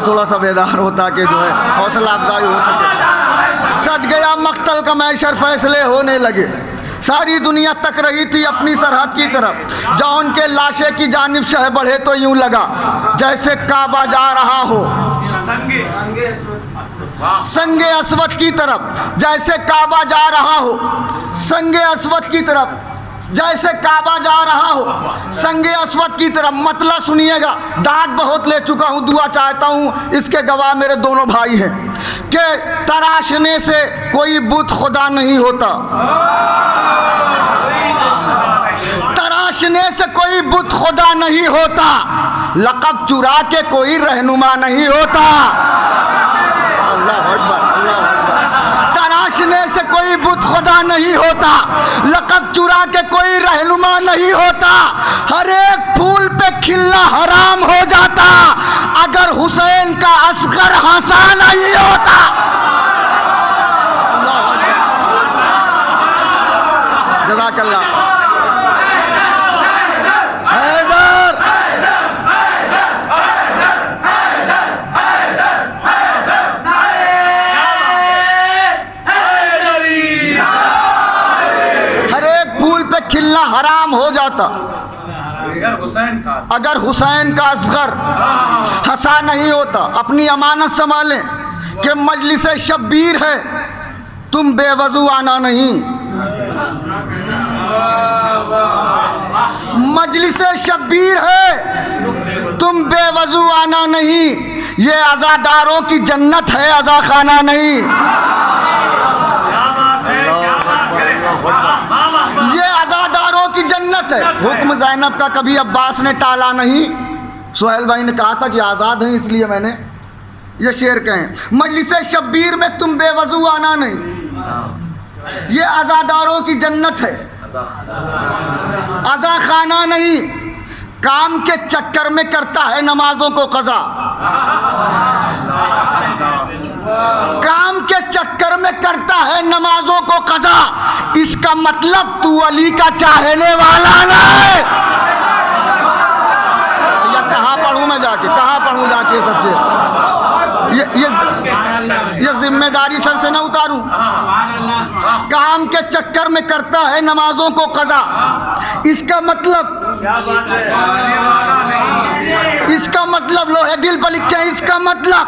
थोड़ा सा बेदार हो ताकि जो है हौसला अफजाई हो सके। सज गया मक्तल का मैशर, फैसले होने लगे। सारी दुनिया तक रही थी अपनी सरहद की तरफ। जौन के लाशे की जानिब शह बढ़े तो यूं लगा जैसे काबा जा रहा हो संगे अस्वद की तरफ, जैसे काबा जा रहा हो संगे अस्वद की तरफ, जैसे काबा जा रहा हो संगे अस्वद की तरफ। मतलब सुनिएगा, दाग बहुत ले चुका हूँ, दुआ चाहता हूँ इसके गवाह मेरे दोनों भाई हैं कि तराशने से कोई बुत खुदा नहीं होता, तराशने से कोई बुत खुदा नहीं होता, लक़ब चुरा के कोई रहनुमा नहीं होता। तराशने से कोई बुत खुदा नहीं होता, लक़ब चुरा के कोई रहनुमा नहीं होता। हर एक फूल पे खिलना हराम हो जाता अगर हुसैन का असगर हंसा नहीं होता। जज़ाकल्लाह। खिलना हराम हो जाता अगर हुसैन का असगर हंसा नहीं होता। अपनी अमानत संभालें कि मजलिस शब्बीर है, तुम बेवजू आना नहीं। मजलिस शब्बीर है, तुम बेवजू आना नहीं। ये आज़ादारों की जन्नत है, अज़ा खाना नहीं। ये आज़ादारों की जन्नत है। हुक्म ज़ैनब का कभी अब्बास ने टाला नहीं। सुहेल भाई ने कहा था कि आज़ाद हैं इसलिए मैंने ये शेर कहें। मजलिस शब्बीर में तुम बेवजू आना नहीं, ये आज़ादारों की जन्नत है, अज़ा खाना नहीं। काम के चक्कर में करता है नमाजों को क़ज़ा, काम के चक्कर में करता है नमाजों को क़ज़ा। इसका मतलब तू अली का चाहने वाला ना है। या कहाँ पढ़ूँ मैं जाके, कहाँ पढ़ूँ जाके तफसीर? ये जिम्मेदारी सर से ना उतारूं। काम के चक्कर में करता है नमाजों को क़ज़ा। इसका मतलब लोहे दिल पर लिखे, इसका मतलब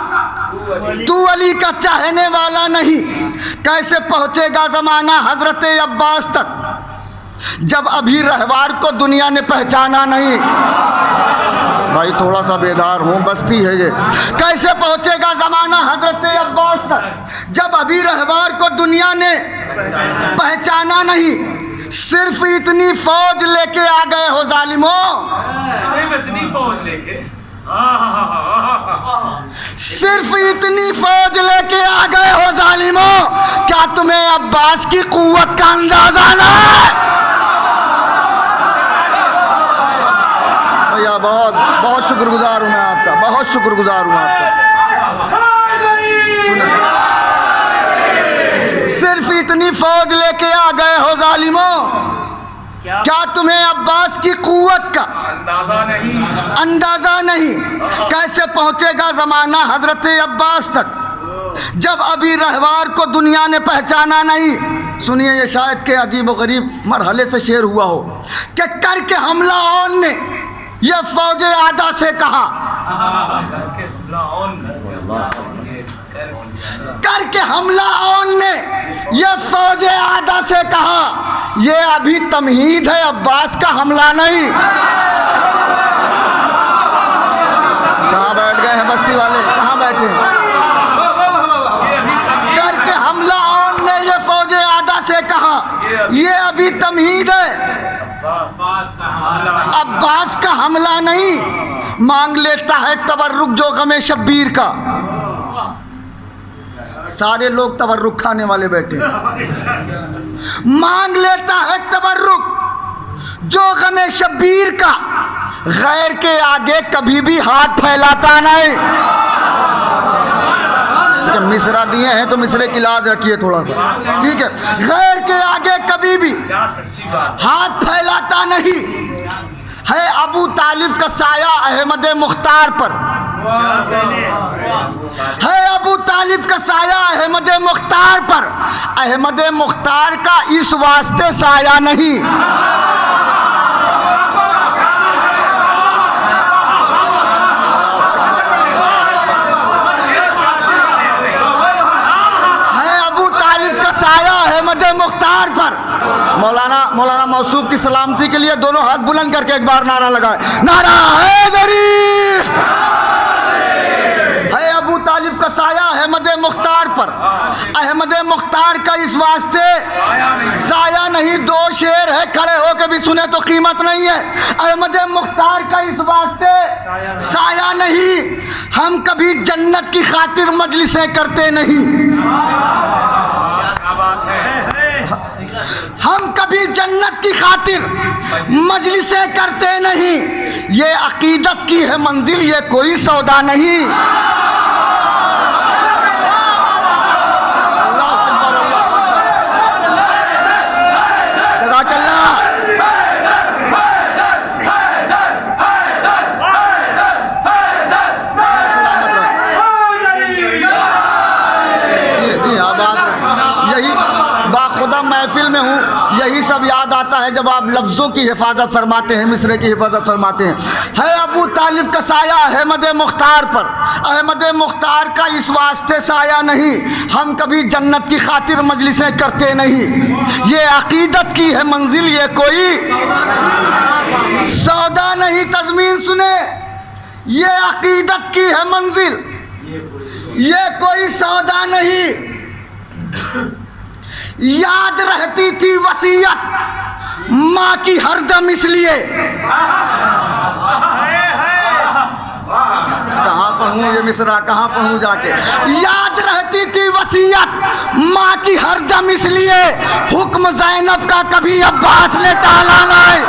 तू अली का चाहने वाला नहीं। कैसे पहुंचेगा ज़माना हज़रत अब्बास तक जब अभी रहवार को दुनिया ने पहचाना नहीं। भाई थोड़ा सा बेदार हूँ, बस्ती है ये। कैसे पहुंचेगा ज़माना हज़रत अब्बास तक जब अभी रहवार को दुनिया ने पहचाना नहीं। सिर्फ इतनी फौज लेके आ गए हो जालिमों, सिर्फ इतनी फौज लेके, सिर्फ इतनी फौज लेके आ गए हो जालिमों। क्या तुम्हें अब्बास की कुव्वत का अंदाजा ना है? भैया बहुत बहुत शुक्रगुजार हूँ मैं आपका, बहुत शुक्रगुजार हूँ आपका। सिर्फ इतनी फौज लेके आ गए हो जालिमों, क्या तुम्हें अब्बास की कुव्वत का अंदाजा नहीं? कैसे पहुंचेगा ज़माना हज़रत अब्बास तक जब अभी रहवार को दुनिया ने पहचाना नहीं। सुनिए, ये शायद के अजीब व गरीब मरहले से शेर हुआ हो कि करके हमला औन ने यह फौज आदा से कहा, करके हमला औन ने यह फौज आदा से कहा, ये अभी तमहीद है अब्बास का हमला नहीं। कहाँ बैठ गए हैं बस्ती वाले, कहाँ बैठे हैं? करके हमला औन ने यह फौज आदा से कहा, ये अभी तमहीद है अब्बास का हमला नहीं। मांग लेता है तबर्रुक जो गमे शब्बीर का। सारे लोग तबर्रुक खाने वाले बैठे। मांग लेता है तबर्रुक जो गमे शब्बीर का, गैर के आगे कभी भी हाथ फैलाता नहीं। मिसरा दिए हैं तो मिसरे की लाज रखिए थोड़ा सा, ठीक है? गैर के आगे कभी भी हाथ फैलाता नहीं है। अबू तालिब का साया अहमद मुख्तार पर है अबू तालिब का साया अहमद मुख्तार पर, अहमद मुख्तार का इस वास्ते साया नहीं। अहमद मुख्तार पर। मौलाना मौसूफ की सलामती के लिए दोनों हाथ बुलंद करके एक बार नारा लगाए, नारा हैदरी। है अबू तालिब का साया अहमद मुख्तार पर, अहमद मुख्तार का इस वास्ते साया नहीं। दो शेर है, खड़े होकर भी सुने तो कीमत नहीं है। अहमद मुख्तार का इस वास्ते साया नहीं। हम कभी जन्नत की खातिर मजलिसें करते नहीं, हम कभी जन्नत की खातिर मजलिसें करते नहीं। ये अकीदत की है मंजिल, ये कोई सौदा नहीं। महफिल में हूँ, यही सब याद आता है जब आप लफ्ज़ों की हिफाजत फरमाते हैं, मिसरे की हिफाजत फरमाते हैं। है अबू तालिब का साया अहमद मुख्तार पर, अहमद मुख्तार का इस वास्ते साया नहीं। हम कभी जन्नत की खातिर मजलिसें करते नहीं। ये अकीदत की है मंजिल, ये कोई सौदा नहीं। तज़मीन सुने, ये अकीदत की है मंजिल, ये कोई सौदा नहीं। याद रहती थी वसीयत माँ की हरदम, इसलिए कहाँ पढ़ूँ ये मिसरा, कहाँ पढ़ूँ जाके। याद रहती थी वसीयत माँ की हरदम, इसलिए हुक्म ज़ैनब का कभी अब्बास ने टाला नहीं।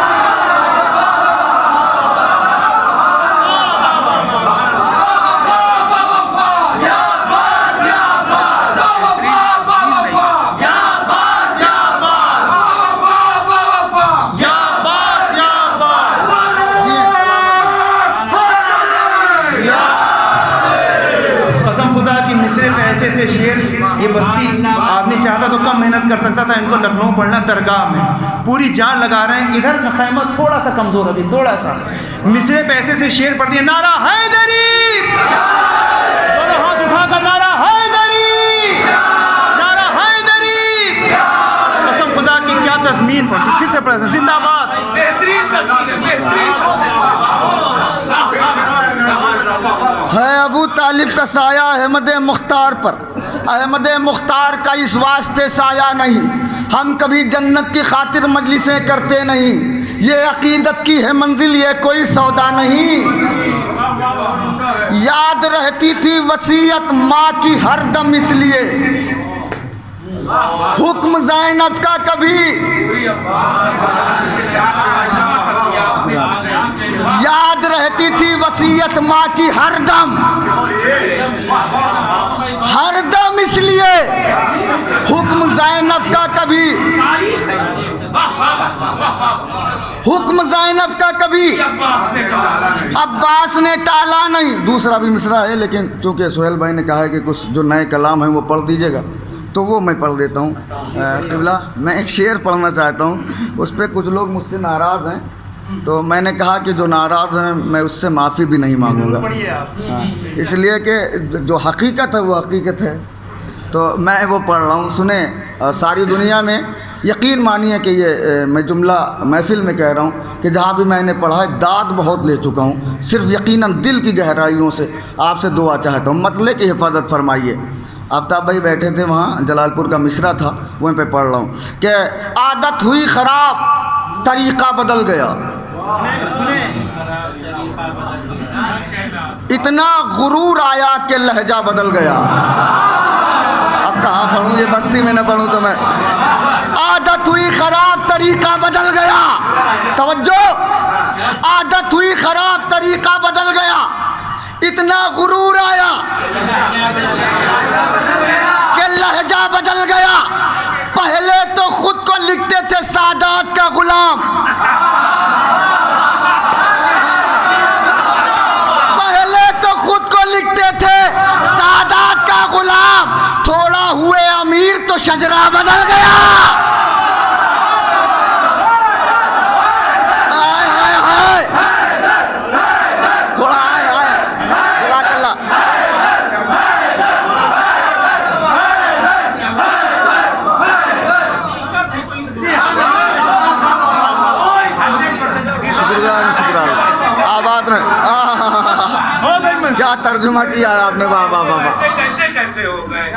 ऐसे ऐसे शेर, ये बस्ती आदमी चाहता तो कम मेहनत कर सकता था, इनको लखनऊ पढ़ना दरगाह में पूरी जान लगा रहे हैं। इधर का खैमा थोड़ा सा कमजोर, अभी थोड़ा सा मिसरे पे ऐसे से शेर पढ़ती है, नारा हैदरी, दोनों हाथ उठाकर नारा हैदरी, नारा हैदरी। कसम खुदा की क्या तस्मीन पढ़ती, फिर से पढ़ा, जिंदाबाद, बेहतरीन तस्मीन, बेहतरीन। है अबू तालिब का साया अहमद मुख्तार पर, अहमद मुख्तार का इस वास्ते साया नहीं। हम कभी जन्नत की खातिर मजलिसें करते नहीं। ये अकीदत की है मंजिल, ये कोई सौदा नहीं। याद रहती थी वसीयत माँ की हरदम, इसलिए हुक्म ज़ैनब का कभी याद रहती थी वसीयत माँ की हरदम, हरदम, इसलिए हुक्म ज़ैनब का कभी, हुक्म ज़ैनब का कभी अब्बास ने टाला नहीं। दूसरा भी मिसरा है, लेकिन चूँकि सुहेल भाई ने कहा है कि कुछ जो नए कलाम हैं वो पढ़ दीजिएगा, तो वो मैं पढ़ देता हूँ। क़िबला, मैं एक शेर पढ़ना चाहता हूँ, उस पर कुछ लोग मुझसे नाराज़ हैं, तो मैंने कहा कि जो नाराज़ हैं मैं उससे माफ़ी भी नहीं मांगूंगा, इसलिए कि जो हकीकत है वो हकीकत है। तो मैं वो पढ़ रहा हूँ, सुने। सारी दुनिया में यकीन मानिए कि ये मैं जुमला महफिल में कह रहा हूँ कि जहाँ भी मैंने पढ़ा है दाद बहुत ले चुका हूँ। सिर्फ यकीनन दिल की गहराइयों से आपसे दुआ चाहता हूँ, मतले की हिफाजत फरमाइए। आफ्ताब भाई बैठे थे वहाँ, जलालपुर का मिसरा था, वहीं पे पढ़ रहा हूँ कि आदत हुई ख़राब, तरीक़ा बदल गया, इतना गुरूर आया कि लहजा बदल गया। अब कहाँ पढ़ूँ, ये बस्ती में न पढ़ूँ तो मैं। आदत हुई ख़राब, तरीक़ा बदल गया, तवज्जो, आदत हुई ख़राब, तरीक़ा बदल गया, इतना गुरूर आया कि लहजा बदल गया। पहले तो खुद को लिखते थे सादात का गुलाम, पहले तो खुद गुलाम, थोड़ा हुए अमीर तो शजरा बदल गया। हाय हाय हाय, थोड़ा हाय हाय, जज़ाकल्लाह। आबाद में क्या तर्जुमा किया आपने, वाह वाह वाह वाह। कैसे हो गए?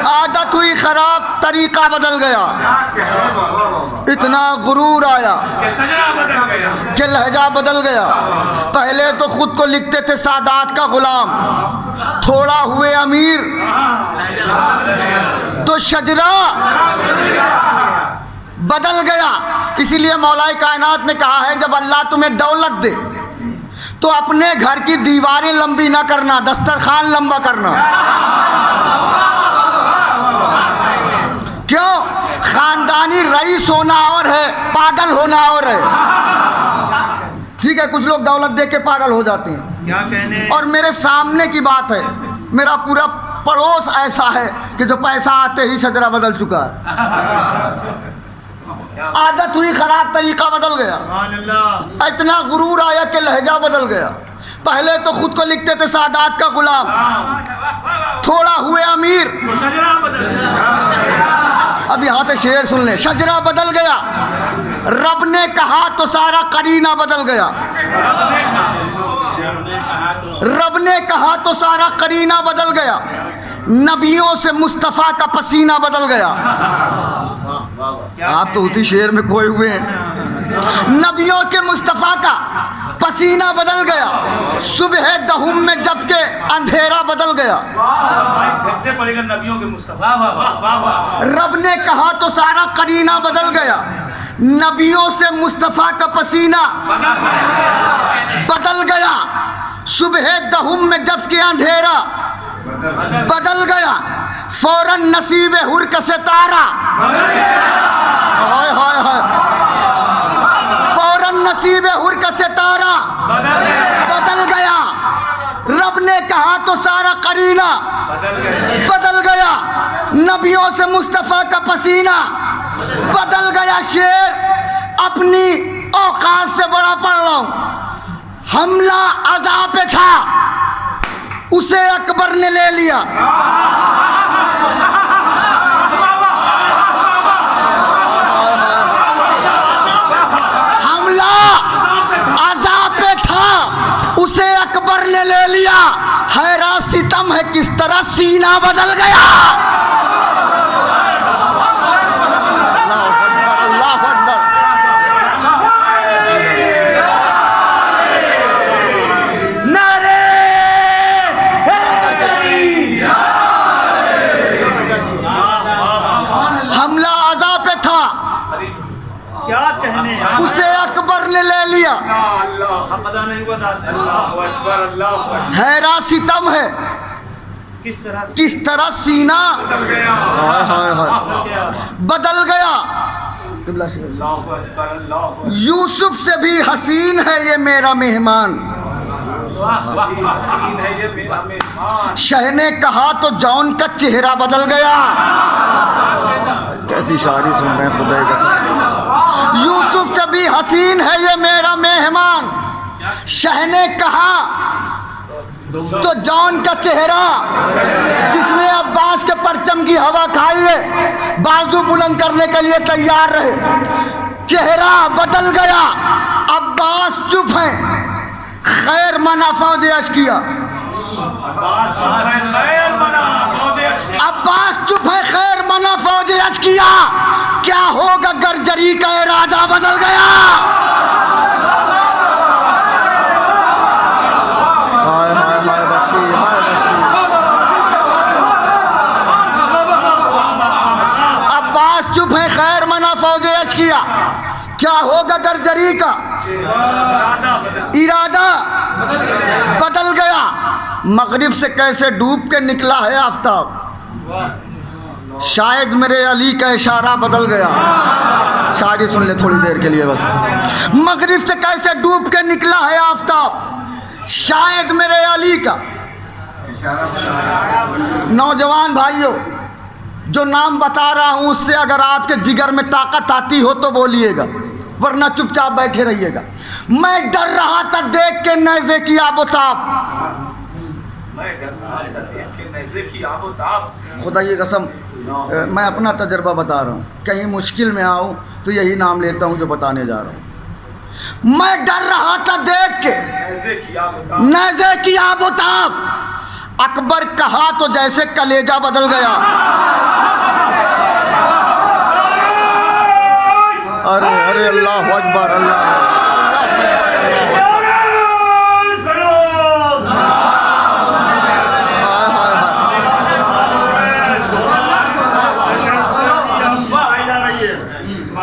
आदत हुई खराब, तरीका बदल गया, इतना गुरूर आया शजरा बदल गया कि लहजा बदल गया। पहले तो खुद को लिखते थे सादात का गुलाम, थोड़ा हुए अमीर तो शजरा बदल गया। इसीलिए मौलाए कायनात ने कहा है, जब अल्लाह तुम्हें दौलत दे तो अपने घर की दीवारें लंबी ना करना, दस्तरखान लंबा करना। क्यों? खानदानी रईस होना और है, पागल होना और है। ठीक है, कुछ लोग दौलत देख के पागल हो जाते हैं, क्या कहने। और मेरे सामने की बात है, मेरा पूरा पड़ोस ऐसा है कि जो पैसा आते ही शजरा बदल चुका है। आदत हुई खराब, तरीका बदल गया, इतना गुरूर आया कि लहजा बदल गया। पहले तो खुद को लिखते थे सादात का गुलाम, थोड़ा हुए अमीर। अब यहाँ से शेर सुन ले, शजरा बदल गया। रब ने कहा तो सारा करीना बदल गया, रब ने कहा तो सारा करीना बदल गया। नबियों से मुस्तफ़ा का पसीना बदल गया। आप तो उसी शेर में खोए हुए हैं। नबियों के मुस्तफ़ा का पसीना बदल गया, सुबह दहुम में जबकि अंधेरा बदल गया। कैसे पड़ेगा नबियों के मुस्तफा? रब ने कहा तो सारा करीना बदल गया। नबियों से मुस्तफ़ा का पसीना बदल गया, सुबह दहुम में जबकि अंधेरा बदल गया। फौरन नसीब हुर का सितारा, हाय हाय हाय, फौरन नसीब हुर का सितारा बदल गया। रब ने कहा तो सारा करीना बदल गया। नबियों से मुस्तफ़ा का पसीना बदल गया। शेर अपनी औकात से बड़ा पढ़ रहा हूं। हमला अज़ा पे था, उसे अकबर ने ले लिया। हमला अज़ा पे था, उसे अकबर ने ले लिया। हैरान सितम है किस तरह सीना बदल गया। अल्लाह अकबर। हमला अज़ा पे था, क्या कहने। उसे अकबर ने ले लिया। पता नहीं बता। हैरान सितम है किस तरह सीना बदल गया। यूसुफ से भी हसीन है ये मेरा मेहमान। शह ने कहा तो जौन का चेहरा बदल गया। कैसी शायरी सुन रहे हैं खुदा का। यूसुफ से भी हसीन है ये मेरा मेहमान। शह ने कहा तो जौन का चेहरा, जिसने अब्बास के परचम की हवा खाई है, बाजू बुलंद करने के लिए तैयार रहे, चेहरा बदल गया। अब्बास चुप है, खैर मना फौज अशकिया। अब्बास चुप है, खैर मना फौज अशकिया। क्या होगा गर्जरी का इरादा बदल गया। हाय हाय हाय बस्ती, हाय बस्ती। अब्बास चुप है, खैर मना फौज अशकिया। क्या होगा गर्जरी का इरादा बदल गया। मगरिब से कैसे डूब के निकला है आफताब, शायद मेरे अली का इशारा बदल गया। शायरी सुन ले थोड़ी देर के लिए बस। मगरिब से कैसे डूब के निकला है आफताब, शायद मेरे अली का नौजवान भाइयों, जो नाम बता रहा हूँ उससे अगर आपके जिगर में ताकत आती हो तो बोलिएगा, वरना चुपचाप बैठे रहिएगा। मैं डर रहा था देख के नेज़े की आबोताब, मैं डर रहा था देख के नेज़े की आबोताब। खुदा की कसम मैं अपना तजर्बा बता रहा हूँ, कहीं मुश्किल में आऊँ तो यही नाम लेता हूँ जो बताने जा रहा हूँ। मैं डर रहा था देख के नेज़े की आबोताब, अकबर कहा तो जैसे कलेजा बदल गया। अरे अरे अल्लाह अकबर, अल्लाह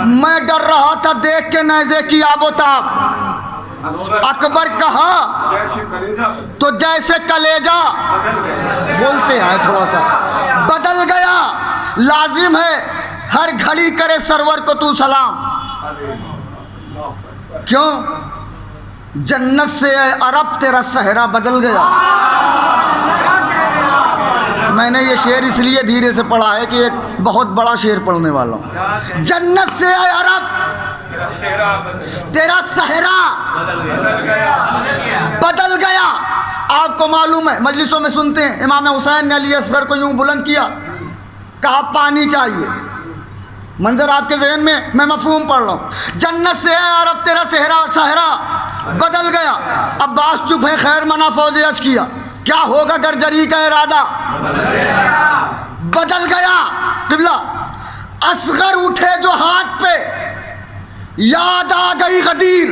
मैं डर रहा था देख के नेज़े की आबोताब, अकबर कहा तो जैसे कलेजा, बोलते हैं थोड़ा सा, बदल गया। लाजिम है हर घड़ी करे सरवर को तू सलाम, क्यों? जन्नत से अरब तेरा सहरा बदल गया। मैंने ये शेर इसलिए धीरे से पढ़ा है कि एक बहुत बड़ा शेर पढ़ने वाला हूँ। जन्नत से अरब तेरा सहरा बदल गया। आपको मालूम है, मजलिसों में सुनते हैं, इमाम हुसैन ने अली असगर को यूं बुलंद किया, कहा पानी चाहिए। मंजर आपके जहन में, मैं मफहूम पढ़ रहा हूँ। जन्नत से अरब तेरा सहरा बदल गया। अब्बास चुप है, खैर मना फौज अज किया, क्या होगा गर्जरी का इरादा बदल गया। किबला असगर उठे जो हाथ पे, याद आ गई गदीर।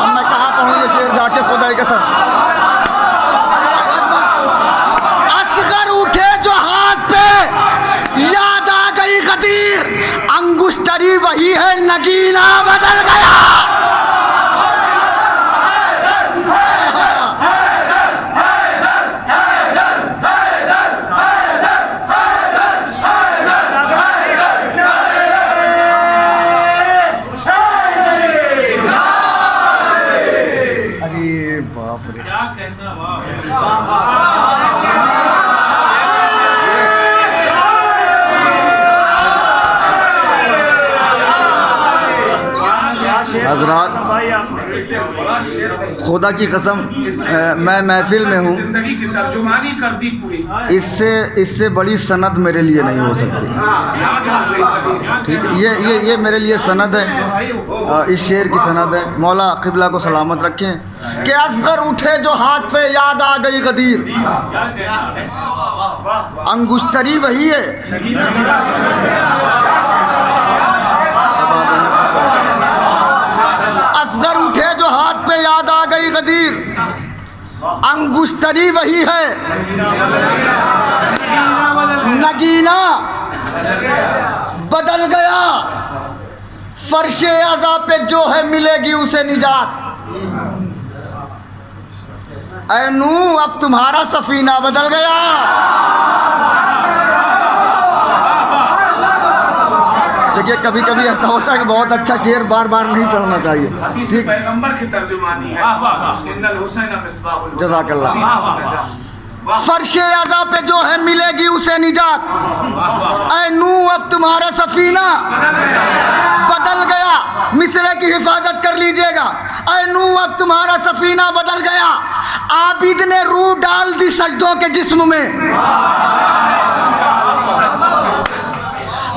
मैं कहाँ पढ़ूँ ये शेर जाके, खुदा की कसम। असगर उठे जो हाथ पे, याद आ गई गदीर। अंगुश्तरी वही है, नगीना बदल गया। हजरात, खुदा की कसम मैं महफिल में हूँ, जिंदगी की तर्जुमानी कर दी पूरी। इससे बड़ी सनद मेरे लिए नहीं हो सकती। ठीक है, ये मेरे लिए सनद है, इस शेर की सनद है। मौला क़िबला को सलामत रखें कि असगर उठे जो हाथ पे, याद आ गई गदीर। अंगुश्तरी वही है, असगर उठे जो हाथ पे, याद आ गई गदीर। अंगुश्तरी वही है, नगीना बदल गया। फर्शे अज़ा पे जो है मिलेगी उसे निजात। ऐ नू अब तुम्हारा सफीना बदल गया। देखिए कभी कभी ऐसा होता है कि बहुत अच्छा शेर बार बार नहीं पढ़ना चाहिए। हदीस पैगंबर की तर्जुमानी है। इन्नल हुसैन मिसबाहुल हुदा। जज़ाकल्लाह। फर्शे अज़ा पे जो है मिलेगी उसे निजात। ऐ नू अब तुम्हारा सफीना बदल गया। मिसरे की हिफाजत कर लीजिएगा। ऐ नू अब तुम्हारा सफीना बदल गया। आबिद ने रूह डाल दी सजदों के जिस्म में।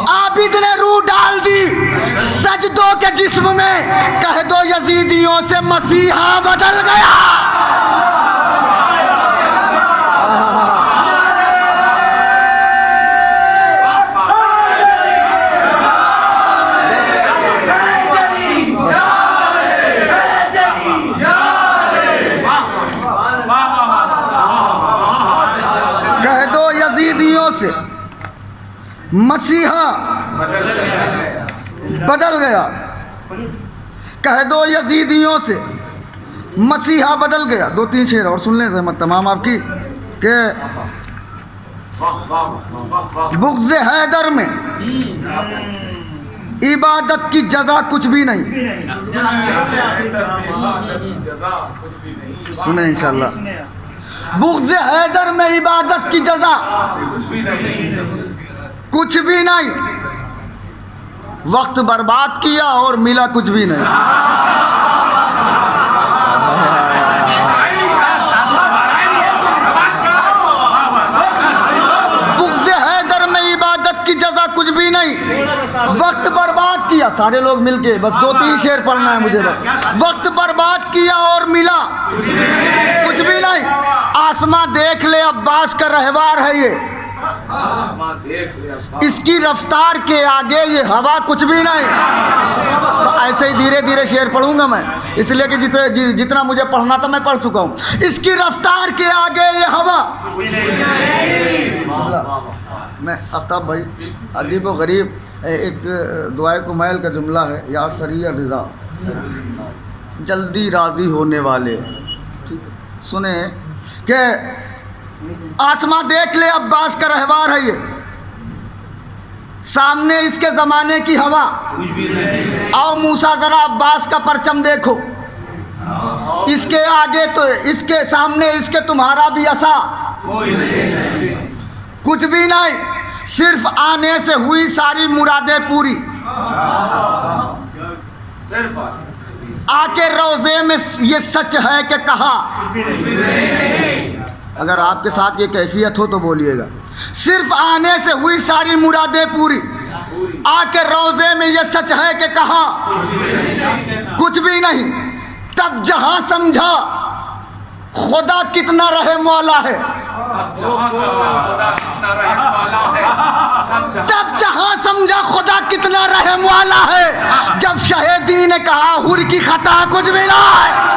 आबिद ने रूह डाल दी सजदों के जिस्म में। कह दो यजीदियों से मसीहा बदल गया। कह दो यजीदियों से मसीहा बदल गया। कह दो यजीदियों से मसीहा बदल गया। दो तीन शेर और सुन लें सहमत तमाम आपकी के बुग़्ज़ हैदर में इबादत की जज़ा कुछ भी नहीं। सुने इंशाल्लाह। बुग़्ज़ हैदर में इबादत की जज़ा कुछ भी नहीं, कुछ भी नहीं, वक्त बर्बाद किया और मिला कुछ भी नहीं। बुग़्ज़ हैदर में इबादत की जज़ा कुछ भी नहीं, वक्त बर्बाद किया। सारे लोग मिलके बस 2-3 शेर पढ़ना है मुझे बस। वक्त बर्बाद किया और मिला कुछ भी नहीं। आसमां देख ले अब्बास का रहवार है ये, आसमां देख ले अब्बास। इसकी रफ्तार के आगे ये हवा कुछ भी नहीं। ऐसे ही धीरे धीरे शेर पढ़ूंगा मैं, इसलिए कि जितना मुझे पढ़ना था मैं पढ़ चुका हूँ। इसकी रफ्तार के आगे ये हवा। मैं आफ्ताब भाई, अजीब व गरीब एक दुआए कुमैल का जुमला है, या सरिया रिज़ा जल्दी राज़ी होने वाले। सुने कि आसमां देख ले अब्बास का रहवार है ये, सामने इसके ज़माने की हवा। आओ मूसा ज़रा अब्बास का परचम देखो, इसके आगे तो इसके सामने इसके तुम्हारा भी असा कुछ भी नहीं। सिर्फ आने से हुई सारी मुरादें पूरी। सिर्फ आके रोज़े में ये सच है कि कहा। अगर आपके साथ ये कैफियत हो तो बोलिएगा। सिर्फ आने से हुई सारी मुरादें पूरी, आके रोज़े में ये सच है कि कहा। कुछ भी नहीं, तब जहां समझा खुदा कितना रहम वाला है। तब जहां समझा खुदा कितना रहम वाला है, जब शहीदी ने कहा हुर की खता कुछ भी ना है।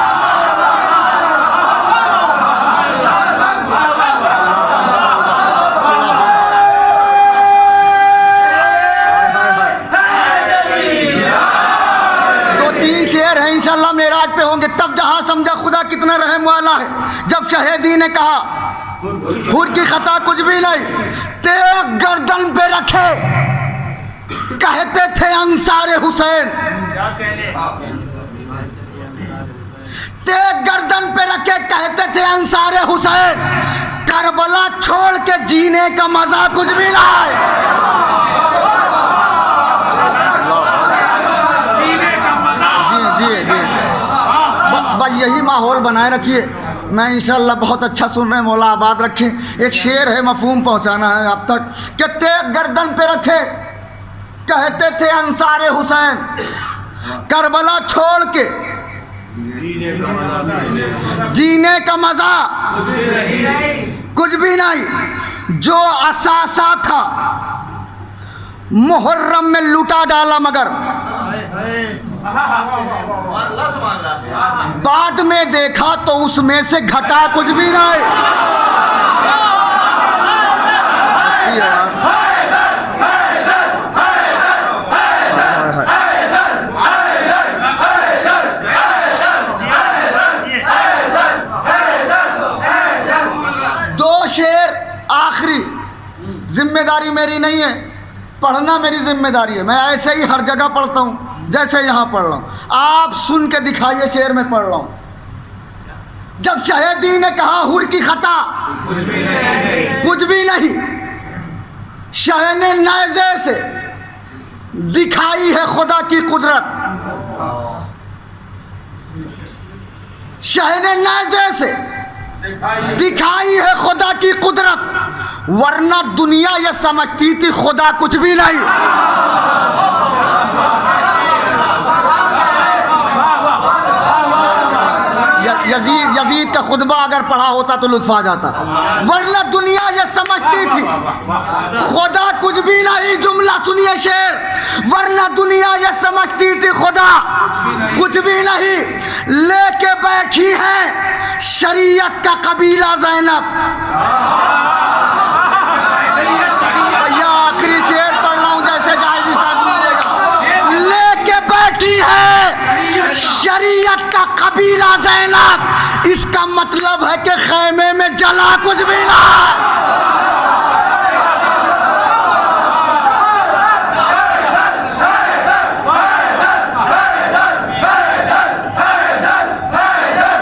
शेर है इंशाल्लाह मेराज पे होंगे। तब जहां समझा खुदा कितना रहम वाला है, जब शहीदी ने कहा हुर की खता कुछ भी नहीं। तेग गर्दन पे रखे कहते थे अंसारे हुसैन। तेग गर्दन पे रखे कहते थे अंसारे हुसैन। करबला छोड़ के जीने का मजा कुछ भी ना है। बस यही माहौल बनाए रखिए। मैं इंशाल्लाह बहुत अच्छा सुन रहे हैं, मौला आबाद रखें। एक शेर है, मफहूम पहुंचाना है आप तक कि तेग गर्दन पे रखे कहते थे अंसारे हुसैन। करबला छोड़ के जीने का मजा कुछ भी नहीं। जो असासा था मुहर्रम में लुटा डाला, मगर बाद में देखा तो उसमें से घटा कुछ भी नहीं। दो शेर आखिरी, जिम्मेदारी मेरी नहीं है, पढ़ना मेरी जिम्मेदारी है। मैं ऐसे ही हर जगह पढ़ता हूँ जैसे यहाँ पढ़ रहा हूँ। आप सुन के दिखाइए, शेर में पढ़ रहा हूँ। जब शहीदी ने कहा हुर की खता कुछ भी नहीं, शाह ने नेज़े से दिखाई है खुदा की कुदरत। शाह ने नेज़े से दिखाई है खुदा की कुदरत, वरना दुनिया ये समझती थी खुदा कुछ भी नहीं। यजीद का खुतबा अगर पढ़ा होता तो लुत्फ आ जाता, वरना दुनिया ये समझती थी खुदा कुछ भी नहीं। जुमला सुनिए शेर, वरना दुनिया ये समझती थी खुदा कुछ भी नहीं। लेके बैठी है शरीयत का कबीला ज़ैनब। भैया आखिरी शेर पढ़ रहा हूँ, जैसे गायबी साहब मिलेगा। लेके बैठी है शरीयत का कबीला ज़ैनब, इसका मतलब है कि खैमे में जला कुछ भी ना।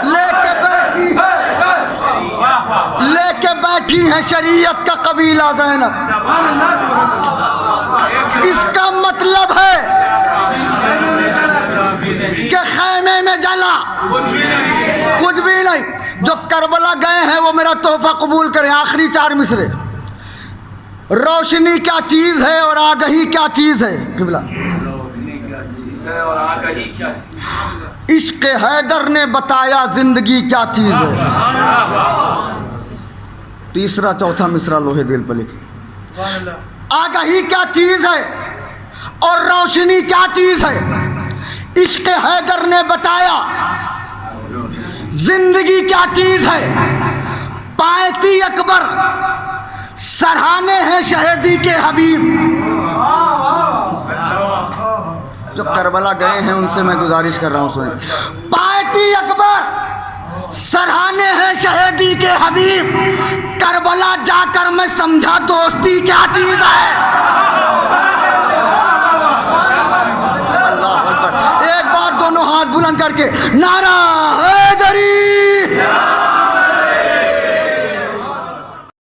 लेके बैठी लिखी है शरीयत का कबीला ज़ैनब। इसका मतलब है कि खैमे में जला, कुछ भी नहीं। जो करबला गए हैं वो मेरा तोहफा कबूल करें। आखिरी 4 मिसरे। रोशनी क्या चीज़ है और आगही क्या चीज़ है किबला? और आगही क्या चीज़? इश्क़ हैदर ने बताया जिंदगी क्या चीज़ है। तीसरा चौथा मिसरा लोहे दिल पर लिखे। आगही क्या चीज़ है और रोशनी क्या चीज़ है। इश्क़ हैदर ने बताया जिंदगी क्या चीज़ है। पायती अकबर सराहने हैं शहीदी के हबीब। जो करबला गए हैं उनसे मैं गुजारिश कर रहा हूँ सुने। पायती अकबर सराहने हैं शहीदी के हबीब। करबला जाकर मैं समझा दोस्ती क्या चीज़ है। एक बार दोनों हाथ बुलंद करके नारा हैदरी।